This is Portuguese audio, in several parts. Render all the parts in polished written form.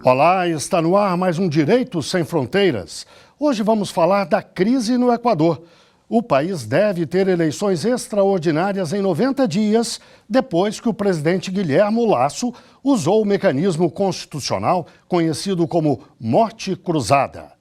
Olá, está no ar mais um Direito Sem Fronteiras. Hoje vamos falar da crise no Equador. O país deve ter eleições extraordinárias em 90 dias, depois que o presidente Guilherme Lasso usou o mecanismo constitucional conhecido como morte cruzada.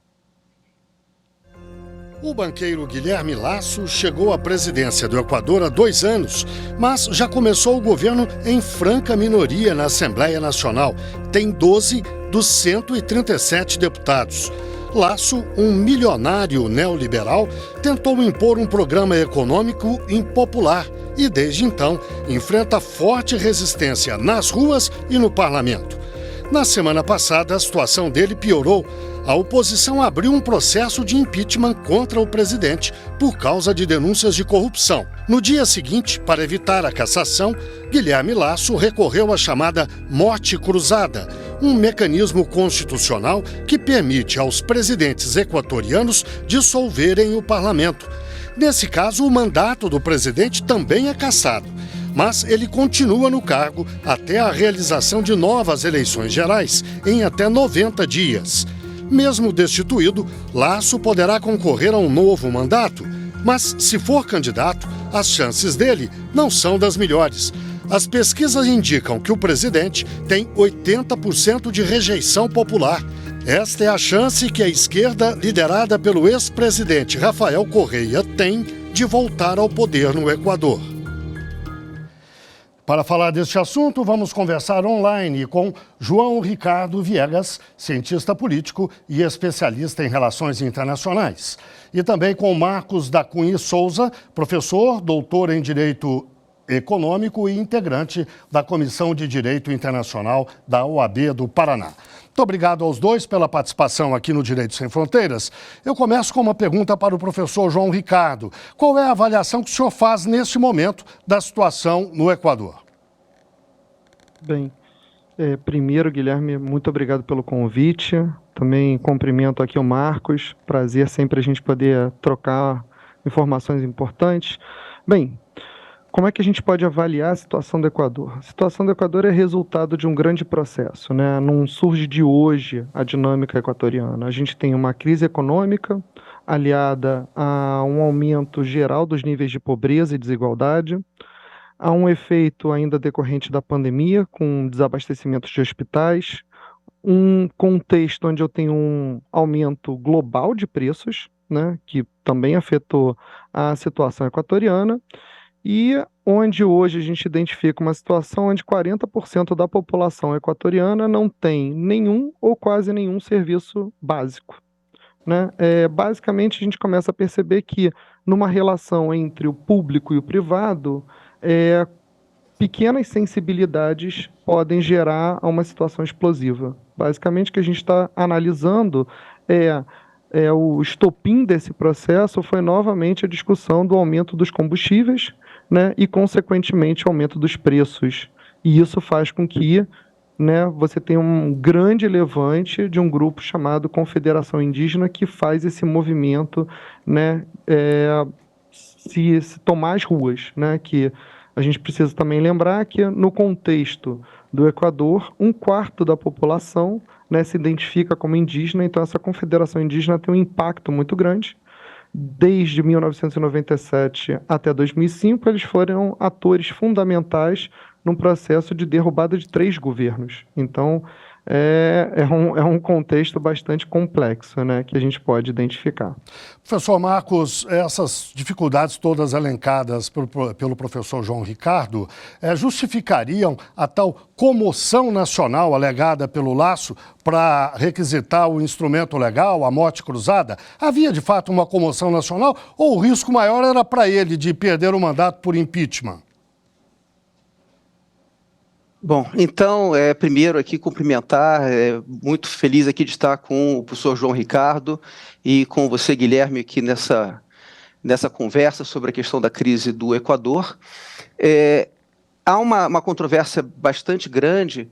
O banqueiro Guilherme Lasso chegou à presidência do Equador há 2 anos, mas já começou o governo em franca minoria na Assembleia Nacional. Tem 12 dos 137 deputados. Lasso, um milionário neoliberal, tentou impor um programa econômico impopular e, desde então, enfrenta forte resistência nas ruas e no parlamento. Na semana passada, a situação dele piorou. A oposição abriu um processo de impeachment contra o presidente por causa de denúncias de corrupção. No dia seguinte, para evitar a cassação, Guilherme Lasso recorreu à chamada morte cruzada, um mecanismo constitucional que permite aos presidentes equatorianos dissolverem o parlamento. Nesse caso, o mandato do presidente também é cassado, mas ele continua no cargo até a realização de novas eleições gerais, em até 90 dias. Mesmo destituído, Lasso poderá concorrer a um novo mandato, mas, se for candidato, as chances dele não são das melhores. As pesquisas indicam que o presidente tem 80% de rejeição popular. Esta é a chance que a esquerda, liderada pelo ex-presidente Rafael Correa, tem de voltar ao poder no Equador. Para falar deste assunto, vamos conversar online com João Ricardo Viegas, cientista político e especialista em relações internacionais. E também com Marcos da Cunha Souza, professor, doutor em Direito Econômico e integrante da Comissão de Direito Internacional da OAB do Paraná. Muito obrigado aos dois pela participação aqui no Direito Sem Fronteiras. Eu começo com uma pergunta para o professor João Ricardo. Qual é a avaliação que o senhor faz neste momento da situação no Equador? Bem, primeiro, Guilherme, muito obrigado pelo convite. Também cumprimento aqui o Marcos. Prazer sempre a gente poder trocar informações importantes. Bem, como é que a gente pode avaliar a situação do Equador? A situação do Equador é resultado de um grande processo, né? Não surge de hoje a dinâmica equatoriana. A gente tem uma crise econômica aliada a um aumento geral dos níveis de pobreza e desigualdade. Há um efeito ainda decorrente da pandemia, com desabastecimentos de hospitais, um contexto onde eu tenho um aumento global de preços, né, que também afetou a situação equatoriana, e onde hoje a gente identifica uma situação onde 40% da população equatoriana não tem nenhum ou quase nenhum serviço básico, né? Basicamente, a gente começa a perceber que numa relação entre o público e o privado, pequenas sensibilidades podem gerar uma situação explosiva. Basicamente, o que a gente está analisando o estopim desse processo foi novamente a discussão do aumento dos combustíveis, né, e, consequentemente, o aumento dos preços. E isso faz com que, né, você tenha um grande levante de um grupo chamado Confederação Indígena que faz esse movimento, né, se tomar as ruas, né, que a gente precisa também lembrar que, no contexto do Equador, 1/4 da população, né, se identifica como indígena, então essa confederação indígena tem um impacto muito grande. Desde 1997 até 2005, eles foram atores fundamentais num processo de derrubada de 3 governos. Então, é um contexto bastante complexo, né, que a gente pode identificar. Professor Marcos, essas dificuldades todas elencadas pelo professor João Ricardo justificariam a tal comoção nacional alegada pelo Lasso para requisitar o instrumento legal, a morte cruzada? Havia, de fato, uma comoção nacional ou o risco maior era para ele de perder o mandato por impeachment? Bom, então, primeiro aqui cumprimentar, muito feliz aqui de estar com o professor João Ricardo e com você, Guilherme, aqui nessa conversa sobre a questão da crise do Equador. Há uma controvérsia bastante grande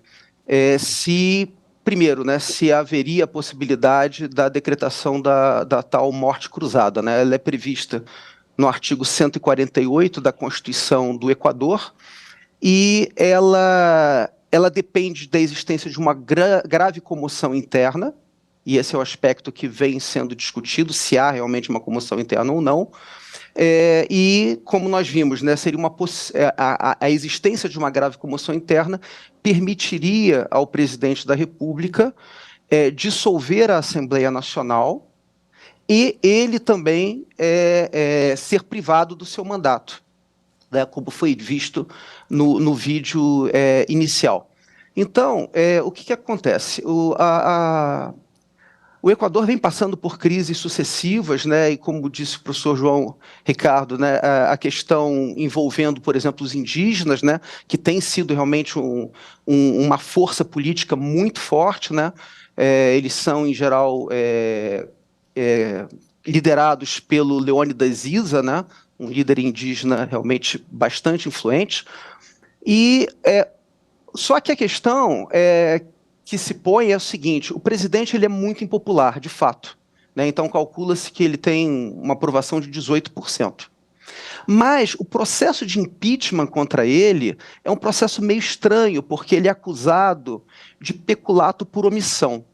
primeiro, né, se haveria a possibilidade da decretação da tal morte cruzada, né? Ela é prevista no artigo 148 da Constituição do Equador, e ela ela depende da existência de uma grave comoção interna, e esse é o aspecto que vem sendo discutido, se há realmente uma comoção interna ou não. E, como nós vimos, né, seria a existência de uma grave comoção interna permitiria ao presidente da República dissolver a Assembleia Nacional e ele também ser privado do seu mandato, né, como foi visto no vídeo inicial. Então, o que acontece? O Equador vem passando por crises sucessivas, né, e como disse o professor João Ricardo, né, a questão envolvendo, por exemplo, os indígenas, né, que tem sido realmente uma força política muito forte, né, eles são, em geral, liderados pelo Leônidas Issa, né, um líder indígena realmente bastante influente, só que a questão que se põe é o seguinte: o presidente ele é muito impopular, de fato, né? Então calcula-se que ele tem uma aprovação de 18%. Mas o processo de impeachment contra ele é um processo meio estranho, porque ele é acusado de peculato por omissão.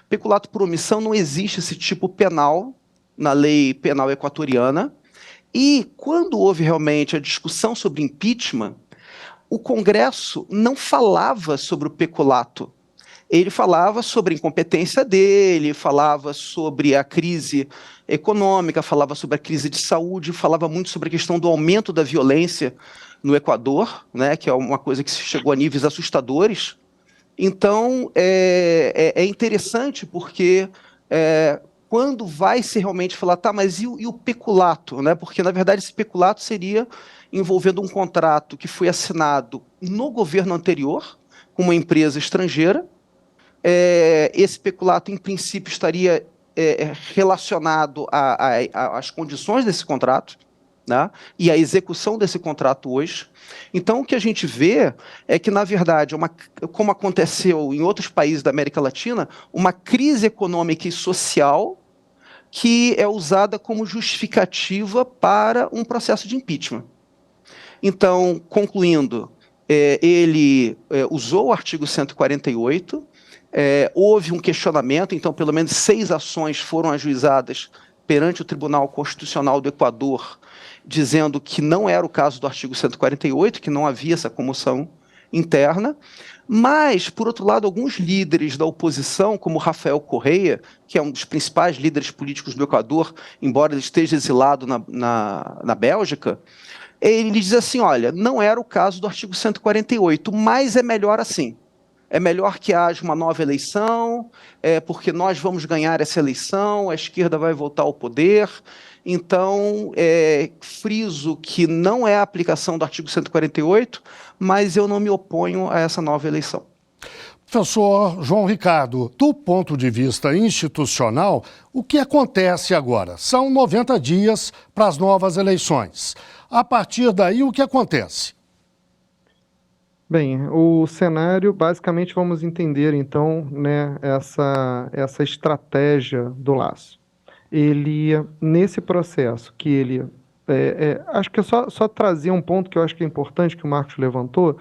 Peculato por omissão não existe esse tipo penal na lei penal equatoriana, e quando houve realmente a discussão sobre impeachment, o Congresso não falava sobre o peculato. Ele falava sobre a incompetência dele, falava sobre a crise econômica, falava sobre a crise de saúde, falava muito sobre a questão do aumento da violência no Equador, né, que é uma coisa que chegou a níveis assustadores. Então, é interessante porque quando vai se realmente falar, tá, mas e o peculato? Né? Porque, na verdade, esse peculato seria envolvendo um contrato que foi assinado no governo anterior, com uma empresa estrangeira. Esse peculato, em princípio, estaria relacionado às condições desse contrato, né, e à execução desse contrato hoje. Então, o que a gente vê é que, na verdade, como aconteceu em outros países da América Latina, uma crise econômica e social que é usada como justificativa para um processo de impeachment. Então, concluindo, ele usou o artigo 148, houve um questionamento, então pelo menos 6 ações foram ajuizadas perante o Tribunal Constitucional do Equador, dizendo que não era o caso do artigo 148, que não havia essa comoção interna, mas, por outro lado, alguns líderes da oposição, como Rafael Correia, que é um dos principais líderes políticos do Equador, embora ele esteja exilado na Bélgica, ele diz assim, olha, não era o caso do artigo 148, mas é melhor assim. É melhor que haja uma nova eleição, porque nós vamos ganhar essa eleição, a esquerda vai voltar ao poder. Então, friso que não é a aplicação do artigo 148, mas eu não me oponho a essa nova eleição. Professor João Ricardo, do ponto de vista institucional, o que acontece agora? São 90 dias para as novas eleições. A partir daí, o que acontece? Bem, o cenário, basicamente, vamos entender, então, né, essa estratégia do Lasso. Ele, nesse processo que ele... acho que é só trazer um ponto que eu acho que é importante, que o Marcos levantou,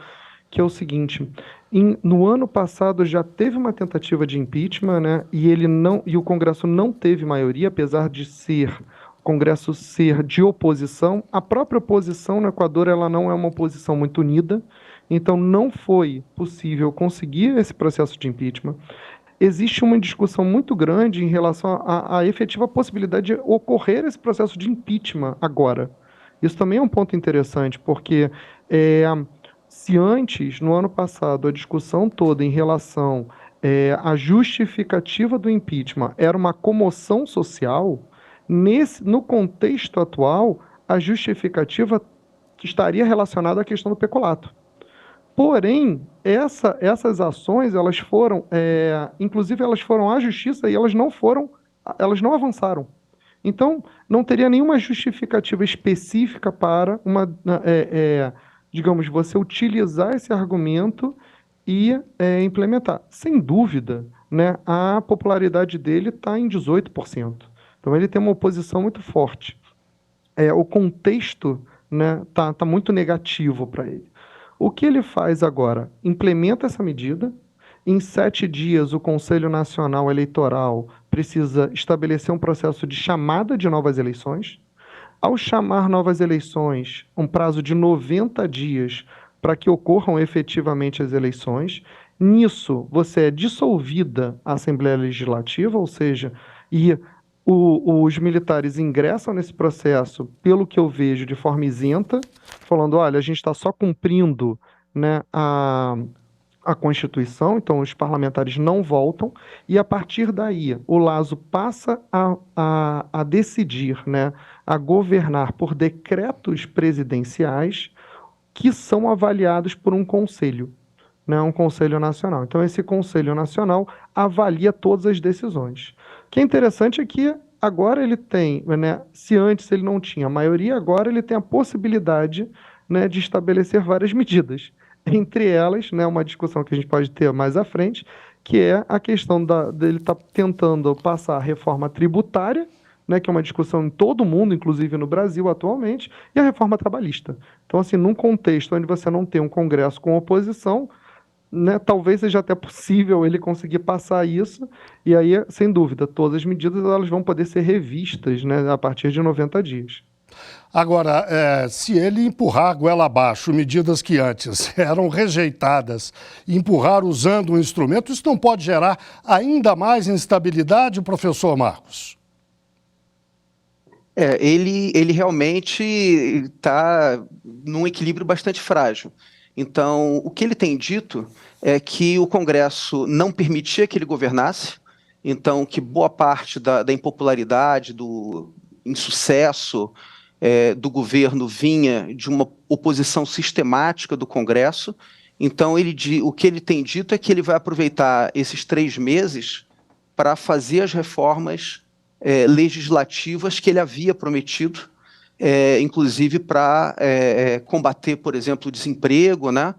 que é o seguinte: no ano passado já teve uma tentativa de impeachment, né, e o Congresso não teve maioria, apesar de o Congresso ser de oposição. A própria oposição no Equador, ela não é uma oposição muito unida, então não foi possível conseguir esse processo de impeachment. Existe uma discussão muito grande em relação à efetiva possibilidade de ocorrer esse processo de impeachment agora. Isso também é um ponto interessante, porque se antes, no ano passado, a discussão toda em relação à justificativa do impeachment era uma comoção social, no contexto atual, a justificativa estaria relacionada à questão do peculato. Porém, essas ações, elas foram, inclusive elas foram à justiça e elas não avançaram. Então, não teria nenhuma justificativa específica para digamos, você utilizar esse argumento e implementar. Sem dúvida, né, a popularidade dele está em 18%. Então, ele tem uma oposição muito forte. O contexto, né, tá muito negativo para ele. O que ele faz agora? Implementa essa medida. Em 7 dias, o Conselho Nacional Eleitoral precisa estabelecer um processo de chamada de novas eleições. Ao chamar novas eleições, um prazo de 90 dias para que ocorram efetivamente as eleições. Nisso, você é dissolvida a Assembleia Legislativa, ou seja, os militares ingressam nesse processo, pelo que eu vejo, de forma isenta, falando, olha, a gente está só cumprindo, né, a Constituição, então os parlamentares não voltam, e a partir daí o Lasso passa a decidir, né, a governar por decretos presidenciais que são avaliados por um conselho, né, um conselho nacional. Então esse conselho nacional avalia todas as decisões. O que é interessante é que agora ele tem, né, se antes ele não tinha a maioria, agora ele tem a possibilidade, né, de estabelecer várias medidas. Entre elas, né, uma discussão que a gente pode ter mais à frente, que é a questão dele estar tentando passar a reforma tributária, né, que é uma discussão em todo o mundo, inclusive no Brasil atualmente, e a reforma trabalhista. Então, assim, num contexto onde você não tem um Congresso com oposição, né, talvez seja até possível ele conseguir passar isso, e aí, sem dúvida, todas as medidas elas vão poder ser revistas, né, a partir de 90 dias. Agora, se ele empurrar goela abaixo medidas que antes eram rejeitadas, empurrar usando um instrumento, isso não pode gerar ainda mais instabilidade, professor Marcos? Ele realmente está num equilíbrio bastante frágil. Então, o que ele tem dito é que o Congresso não permitia que ele governasse, então que boa parte da impopularidade, do insucesso do governo vinha de uma oposição sistemática do Congresso. Então, o que ele tem dito é que ele vai aproveitar esses 3 meses para fazer as reformas legislativas que ele havia prometido, inclusive para combater, por exemplo, o desemprego, né?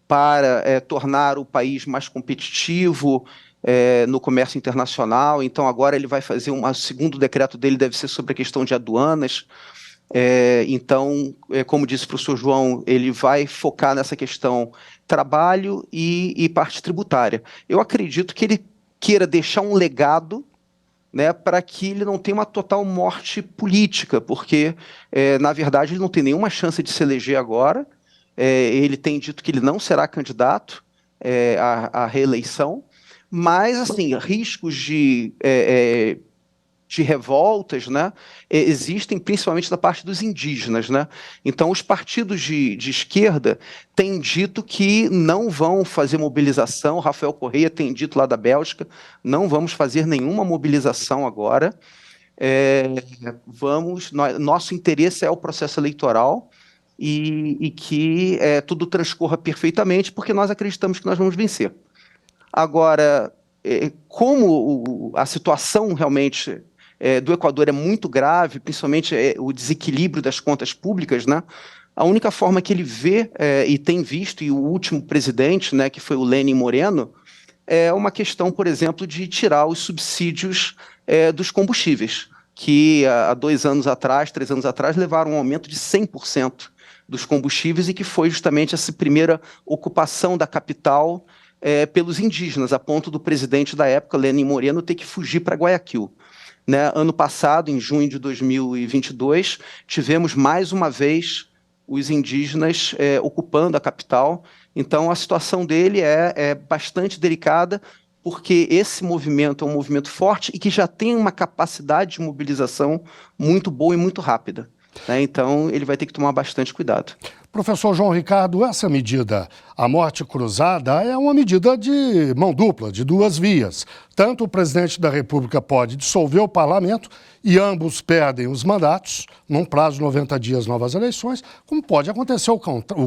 Para tornar o país mais competitivo no comércio internacional. Então, agora ele vai fazer o segundo decreto dele deve ser sobre a questão de aduanas. Então, como disse o professor João, ele vai focar nessa questão trabalho e parte tributária. Eu acredito que ele queira deixar um legado, né, para que ele não tenha uma total morte política, porque, na verdade, ele não tem nenhuma chance de se eleger agora. Ele tem dito que ele não será candidato à reeleição, mas, assim, riscos de revoltas, né, existem principalmente da parte dos indígenas, né? Então, os partidos de esquerda têm dito que não vão fazer mobilização. Rafael Correia tem dito lá da Bélgica, não vamos fazer nenhuma mobilização agora. Nosso interesse é o processo eleitoral e que tudo transcorra perfeitamente, porque nós acreditamos que nós vamos vencer. Agora, como a situação realmente do Equador é muito grave, principalmente o desequilíbrio das contas públicas, né? A única forma que ele vê e tem visto, e o último presidente, né, que foi o Lenin Moreno, é uma questão, por exemplo, de tirar os subsídios dos combustíveis, que há 2 anos atrás, 3 anos atrás, levaram um aumento de 100% dos combustíveis, e que foi justamente essa primeira ocupação da capital pelos indígenas, a ponto do presidente da época, Lenin Moreno, ter que fugir para Guayaquil. Né? Ano passado, em junho de 2022, tivemos mais uma vez os indígenas ocupando a capital. Então, a situação dele é bastante delicada, porque esse movimento é um movimento forte e que já tem uma capacidade de mobilização muito boa e muito rápida. Né? Então, ele vai ter que tomar bastante cuidado. Professor João Ricardo, essa medida, a morte cruzada, é uma medida de mão dupla, de 2 vias. Tanto o presidente da República pode dissolver o parlamento e ambos perdem os mandatos, num prazo de 90 dias, novas eleições, como pode acontecer o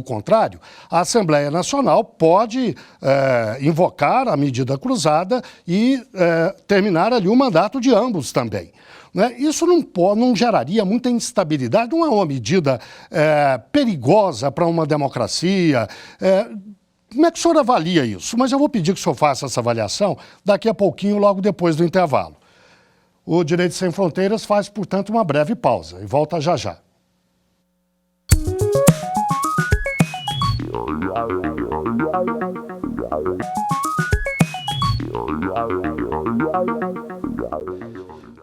contrário. A Assembleia Nacional pode invocar a medida cruzada e terminar ali o mandato de ambos também. Isso não geraria muita instabilidade? Não é uma medida perigosa para uma democracia? Como é que o senhor avalia isso? Mas eu vou pedir que o senhor faça essa avaliação daqui a pouquinho, logo depois do intervalo. O Direito Sem Fronteiras faz, portanto, uma breve pausa e volta já já.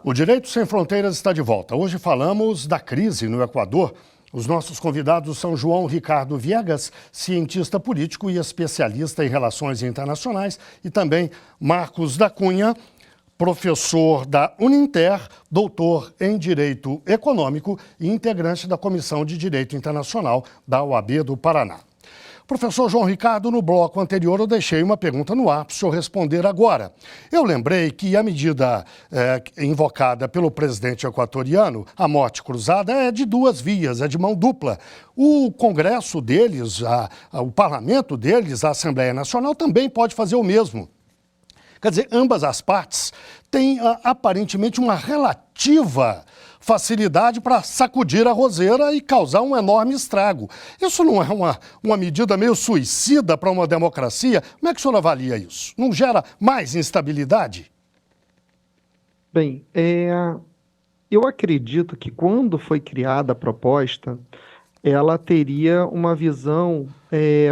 O Direito Sem Fronteiras está de volta. Hoje falamos da crise no Equador. Os nossos convidados são João Ricardo Viegas, cientista político e especialista em relações internacionais, e também Marcos da Cunha, professor da Uninter, doutor em Direito Econômico e integrante da Comissão de Direito Internacional da OAB do Paraná. Professor João Ricardo, no bloco anterior eu deixei uma pergunta no ar para o senhor responder agora. Eu lembrei que a medida invocada pelo presidente equatoriano, a morte cruzada, é de duas vias, é de mão dupla. O Congresso deles, o parlamento deles, a Assembleia Nacional, também pode fazer o mesmo. Quer dizer, ambas as partes têm aparentemente uma relativa facilidade para sacudir a roseira e causar um enorme estrago. Isso não é uma medida meio suicida para uma democracia? Como é que o senhor avalia isso? Não gera mais instabilidade? Bem, eu acredito que quando foi criada a proposta, ela teria uma visão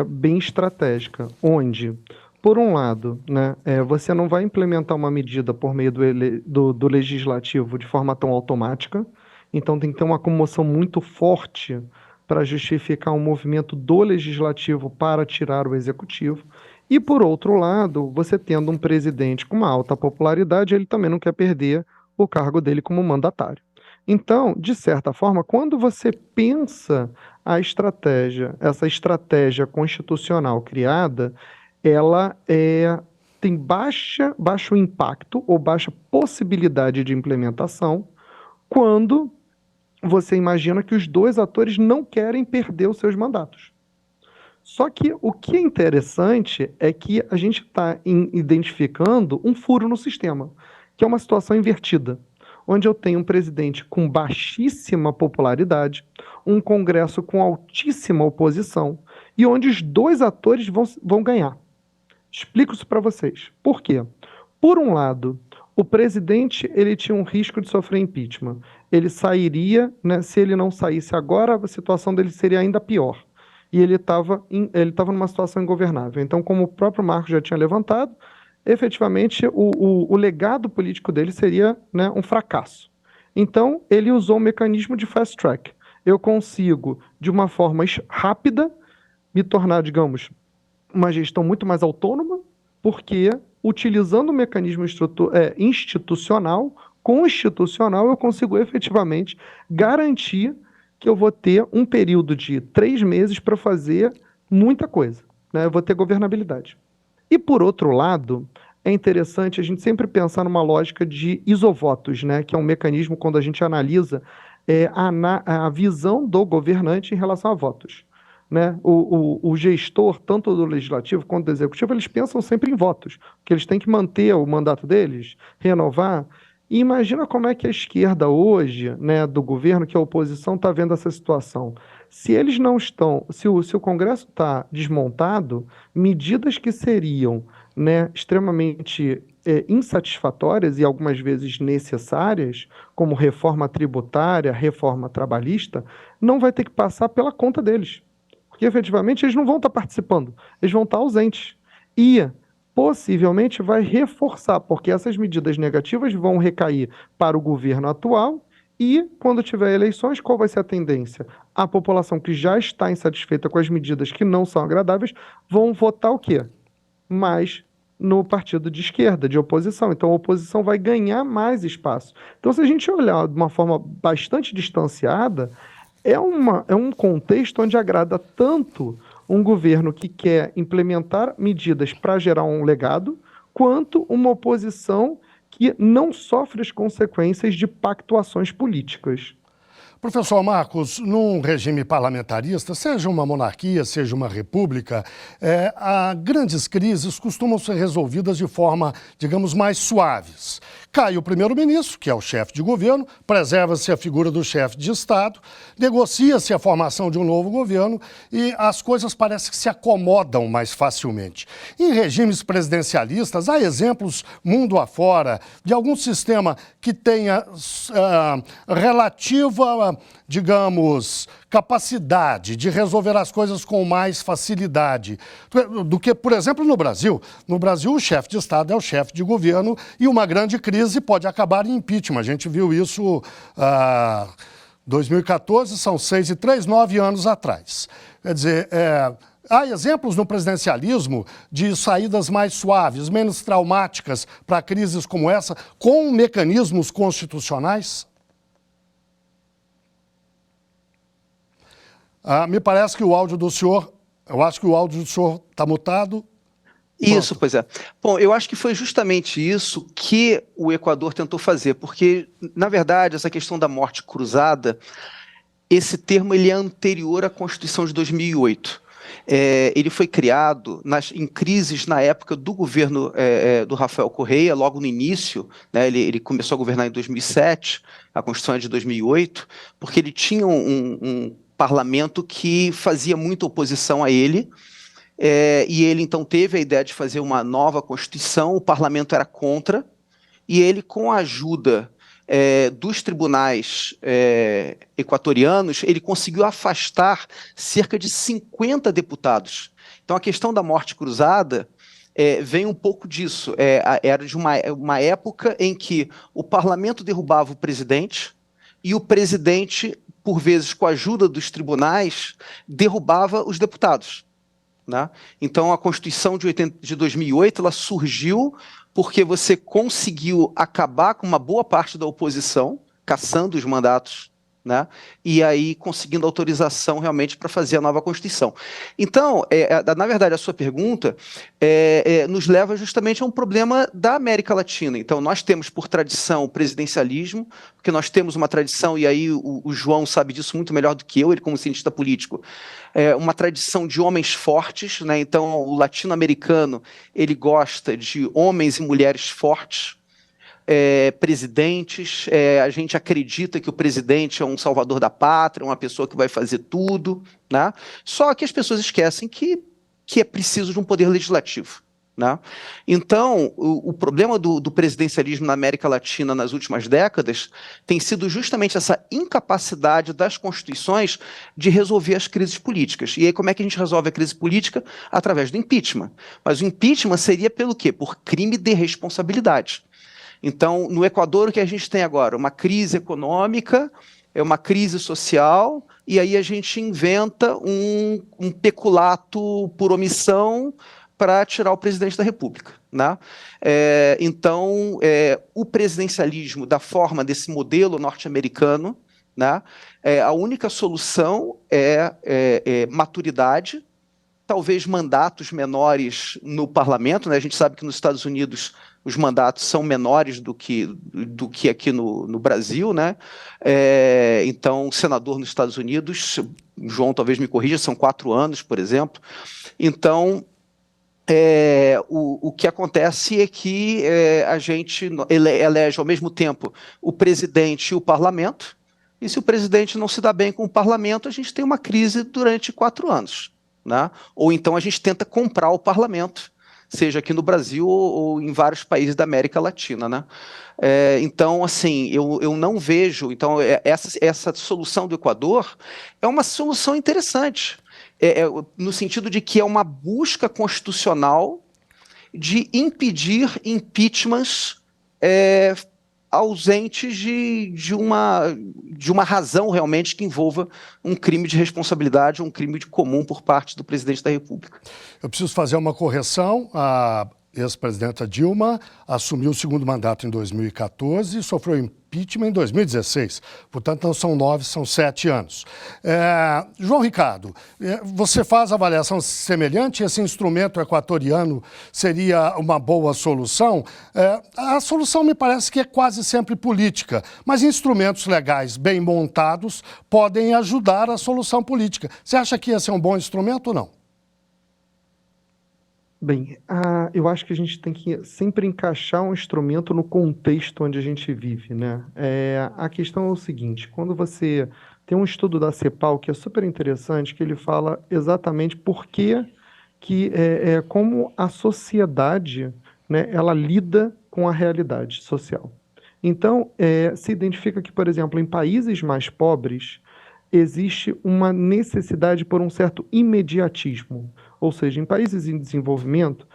bem estratégica, onde, por um lado, né, você não vai implementar uma medida por meio do legislativo de forma tão automática, então tem que ter uma comoção muito forte para justificar um movimento do legislativo para tirar o executivo. E, por outro lado, você tendo um presidente com uma alta popularidade, ele também não quer perder o cargo dele como mandatário. Então, de certa forma, quando você pensa essa estratégia constitucional criada, ela tem baixo impacto ou baixa possibilidade de implementação quando você imagina que os dois atores não querem perder os seus mandatos. Só que o que é interessante é que a gente está identificando um furo no sistema, que é uma situação invertida, onde eu tenho um presidente com baixíssima popularidade, um Congresso com altíssima oposição, e onde os dois atores vão ganhar. Explico isso para vocês. Por quê? Por um lado, o presidente ele tinha um risco de sofrer impeachment. Ele sairia, né, se ele não saísse agora, a situação dele seria ainda pior. E ele estava numa situação ingovernável. Então, como o próprio Marcos já tinha levantado, efetivamente o legado político dele seria, né, um fracasso. Então, ele usou o mecanismo de fast track. Eu consigo, de uma forma rápida, me tornar, digamos, uma gestão muito mais autônoma, porque utilizando o mecanismo institucional, constitucional, eu consigo efetivamente garantir que eu vou ter um período de 3 meses para fazer muita coisa, né? Eu vou ter governabilidade. E, por outro lado, é interessante a gente sempre pensar numa lógica de isovotos, né? Que é um mecanismo quando a gente analisa a visão do governante em relação a votos. Né? O gestor, tanto do legislativo quanto do executivo, eles pensam sempre em votos, porque eles têm que manter o mandato deles, renovar. E imagina como é que a esquerda hoje, né, do governo, que a oposição está vendo essa situação. Se eles não estão, se o Congresso está desmontado, medidas que seriam, né, extremamente insatisfatórias e algumas vezes necessárias, como reforma tributária, reforma trabalhista, não vai ter que passar pela conta deles. Porque, efetivamente, eles não vão estar participando, eles vão estar ausentes. E, possivelmente, vai reforçar, porque essas medidas negativas vão recair para o governo atual e, quando tiver eleições, qual vai ser a tendência? A população que já está insatisfeita com as medidas que não são agradáveis vão votar o quê? Mais no partido de esquerda, de oposição. Então, a oposição vai ganhar mais espaço. Então, se a gente olhar de uma forma bastante distanciada, é um contexto onde agrada tanto um governo que quer implementar medidas para gerar um legado, quanto uma oposição que não sofre as consequências de pactuações políticas. Professor Marcos, num regime parlamentarista, seja uma monarquia, seja uma república, grandes crises costumam ser resolvidas de forma, digamos, mais suaves. Cai o primeiro-ministro, que é o chefe de governo, preserva-se a figura do chefe de Estado, negocia-se a formação de um novo governo e as coisas parecem que se acomodam mais facilmente. Em regimes presidencialistas, há exemplos mundo afora de algum sistema que tenha relativa sua, digamos, capacidade de resolver as coisas com mais facilidade do que, por exemplo, no Brasil. No Brasil, o chefe de Estado é o chefe de governo e uma grande crise pode acabar em impeachment. A gente viu isso em 2014, são 6 e 3, 9 anos atrás. Quer dizer, há exemplos no presidencialismo de saídas mais suaves, menos traumáticas para crises como essa, com mecanismos constitucionais? Me parece que o áudio do senhor, eu acho que o áudio do senhor está mutado. Isso, pois é. Bom, eu acho que foi justamente isso que o Equador tentou fazer, porque, na verdade, essa questão da morte cruzada, esse termo ele é anterior à Constituição de 2008. Ele foi criado em crises na época do governo do Rafael Correia, logo no início, né, ele começou a governar em 2007, a Constituição é de 2008, porque ele tinha um parlamento que fazia muita oposição a ele, e ele então teve a ideia de fazer uma nova Constituição, o parlamento era contra, e ele, com a ajuda dos tribunais equatorianos, ele conseguiu afastar cerca de 50 deputados. Então, a questão da morte cruzada vem um pouco disso. Era de uma época em que o parlamento derrubava o presidente e o presidente, por vezes, com a ajuda dos tribunais, derrubava os deputados, né? Então, a Constituição de 2008 ela surgiu porque você conseguiu acabar com uma boa parte da oposição, cassando os mandatos, né? E aí conseguindo autorização realmente para fazer a nova Constituição. Então, na verdade, a sua pergunta nos leva justamente a um problema da América Latina. Então, nós temos por tradição o presidencialismo, porque nós temos uma tradição, e aí o João sabe disso muito melhor do que eu, ele como cientista político, uma tradição de homens fortes, né? Então, o latino-americano ele gosta de homens e mulheres fortes, presidentes, a gente acredita que o presidente é um salvador da pátria, uma pessoa que vai fazer tudo, né? Só que as pessoas esquecem que é preciso de um poder legislativo, né? Então, o problema do presidencialismo na América Latina nas últimas décadas tem sido justamente essa incapacidade das constituições de resolver as crises políticas. E aí, como é que a gente resolve a crise política? Através do impeachment. Mas o impeachment seria pelo quê? Por crime de responsabilidade. Então, no Equador, o que a gente tem agora? Uma crise econômica, uma crise social, e aí a gente inventa um peculato por omissão para tirar o presidente da República, né? Então, o presidencialismo, da forma desse modelo norte-americano, né, a única solução é maturidade, talvez mandatos menores no parlamento, né? A gente sabe que nos Estados Unidos os mandatos são menores do que aqui no Brasil, né? Então, senador nos Estados Unidos, João talvez me corrija, são 4 anos, por exemplo. Então, o que acontece é que a gente elege ao mesmo tempo o presidente e o parlamento, e se o presidente não se dá bem com o parlamento, a gente tem uma crise durante 4 anos. Né? Ou então a gente tenta comprar o parlamento, seja aqui no Brasil ou em vários países da América Latina, né? Então, assim, eu não vejo... Então, essa solução do Equador é uma solução interessante, no sentido de que é uma busca constitucional de impedir impeachments ausentes de uma razão realmente que envolva um crime de responsabilidade, um crime de comum por parte do presidente da República. Eu preciso fazer uma correção. A ex-presidenta Dilma assumiu o 2º mandato em 2014 e sofreu impeachment em 2016. Portanto, não são 9, são 7 anos. João Ricardo, você faz avaliação semelhante? Esse instrumento equatoriano seria uma boa solução? A solução me parece que é quase sempre política, mas instrumentos legais bem montados podem ajudar a solução política. Você acha que esse é um bom instrumento ou não? Bem, eu acho que a gente tem que sempre encaixar um instrumento no contexto onde a gente vive, né? A questão é o seguinte, quando você tem um estudo da CEPAL que é super interessante, que ele fala exatamente por que como a sociedade, né, ela lida com a realidade social. Então, se identifica que, por exemplo, em países mais pobres, existe uma necessidade por um certo imediatismo. Ou seja, em países em desenvolvimento,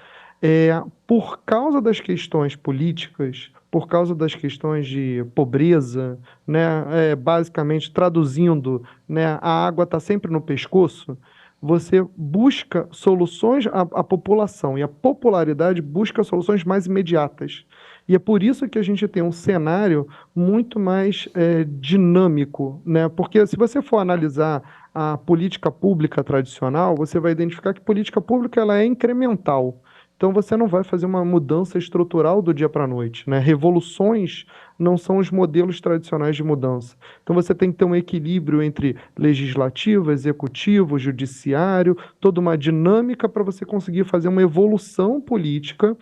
por causa das questões políticas, por causa das questões de pobreza, né, basicamente traduzindo, né, a água está sempre no pescoço, você busca soluções, a população e a popularidade busca soluções mais imediatas. E é por isso que a gente tem um cenário muito mais dinâmico, né? Porque se você for analisar a política pública tradicional, você vai identificar que política pública ela é incremental. Então você não vai fazer uma mudança estrutural do dia para a noite, né? Revoluções não são os modelos tradicionais de mudança. Então você tem que ter um equilíbrio entre legislativo, executivo, judiciário, toda uma dinâmica para você conseguir fazer uma evolução política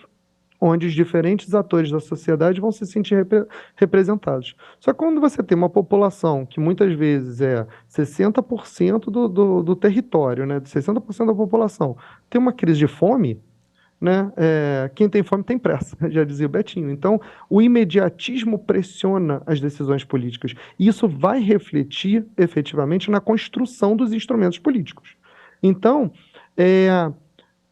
onde os diferentes atores da sociedade vão se sentir representados. Só que quando você tem uma população que muitas vezes é 60% do território, né, 60% da população, tem uma crise de fome, né, quem tem fome tem pressa, já dizia o Betinho. Então, o imediatismo pressiona as decisões políticas. E isso vai refletir efetivamente na construção dos instrumentos políticos. Então,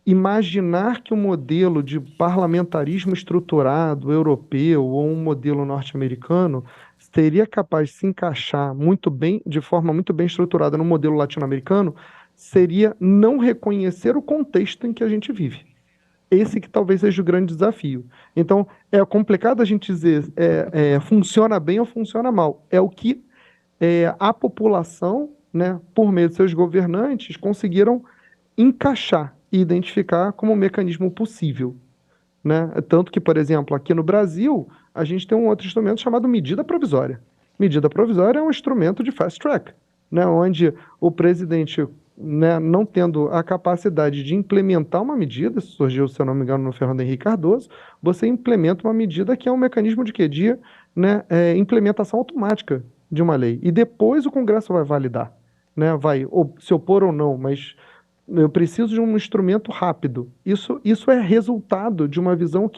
imaginar que um modelo de parlamentarismo estruturado europeu ou um modelo norte-americano seria capaz de se encaixar muito bem, de forma muito bem estruturada no modelo latino-americano, seria não reconhecer o contexto em que a gente vive. Esse que talvez seja o grande desafio. Então, é complicado a gente dizer funciona bem ou funciona mal. É o que a população, né, por meio de seus governantes, conseguiram encaixar e identificar como um mecanismo possível, né? Tanto que, por exemplo, aqui no Brasil, a gente tem um outro instrumento chamado medida provisória. Medida provisória é um instrumento de fast track, né, onde o presidente, né, não tendo a capacidade de implementar uma medida, isso surgiu, se eu não me engano, no Fernando Henrique Cardoso, você implementa uma medida que é um mecanismo de quê? De, né, implementação automática de uma lei. E depois o Congresso vai validar, né, vai se opor ou não, mas eu preciso de um instrumento rápido. Isso é resultado de uma visão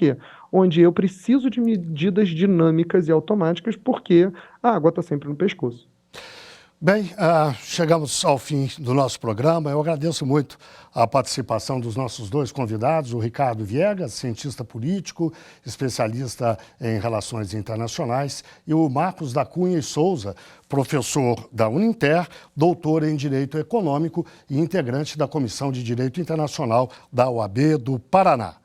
onde eu preciso de medidas dinâmicas e automáticas porque a água está sempre no pescoço. Bem, chegamos ao fim do nosso programa. Eu agradeço muito a participação dos nossos dois convidados, o Ricardo Viegas, cientista político, especialista em relações internacionais, e o Marcos da Cunha e Souza, professor da Uninter, doutor em Direito Econômico e integrante da Comissão de Direito Internacional da OAB do Paraná.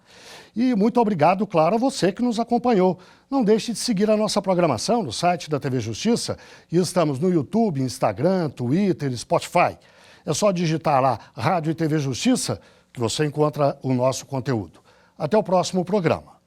E muito obrigado, claro, a você que nos acompanhou. Não deixe de seguir a nossa programação no site da TV Justiça e estamos no YouTube, Instagram, Twitter, Spotify. É só digitar lá Rádio e TV Justiça que você encontra o nosso conteúdo. Até o próximo programa.